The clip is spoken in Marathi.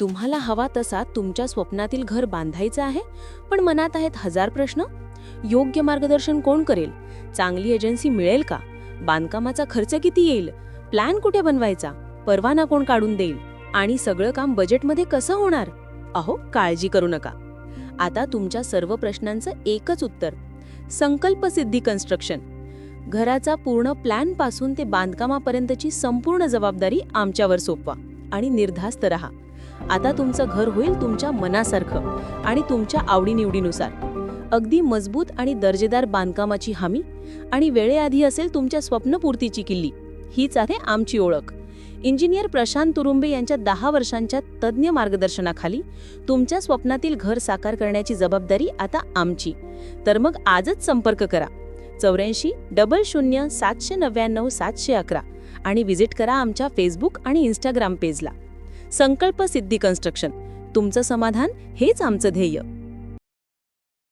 तुम्हाला हवा तसा तुमच्या स्वप्नातील घर बांधायचं आहे, पण मनात आहेत हजार प्रश्न. योग्य मार्गदर्शन कोण करेल? चांगली एजन्सी मिळेल का? बांधकामाचा खर्च किती येईल? प्लॅन कुठे बनवायचा? परवाना कोण काढून देईल? आणि सगळं काम बजेटमध्ये कसं होणार? अहो, काळजी करू नका. आता तुमच्या सर्व प्रश्नांचं एकच उत्तर: संकल्पसिद्धी कन्स्ट्रक्शन. घराचा पूर्ण प्लॅन पासून ते बांधकामापर्यंतची संपूर्ण जबाबदारी आमच्यावर सोपवा आणि निर्धास्त रहा. आता तुमचं घर होईल तुमच्या मनासारखं आणि तुमच्या आवडीनिवडीनुसार. अगदी मजबूत आणि दर्जेदार बांधकामाची हमी आणि वेळेआधी असेल तुमच्या स्वप्नपूर्तीची किल्ली. हीच आहे आमची ओळख. इंजिनियर प्रशांत तुरुंबे यांच्या 10 वर्षांच्या तज्ज्ञ मार्गदर्शनाखाली तुमच्या स्वप्नातील घर साकार करण्याची जबाबदारी आता आमची. तर मग आजच संपर्क करा 84 00 799 711 आणि व्हिजिट करा आमच्या फेसबुक आणि इंस्टाग्राम पेजला. संकल्प सिद्धी कन्स्ट्रक्शन. तुमचं समाधान हेच आमचं ध्येय.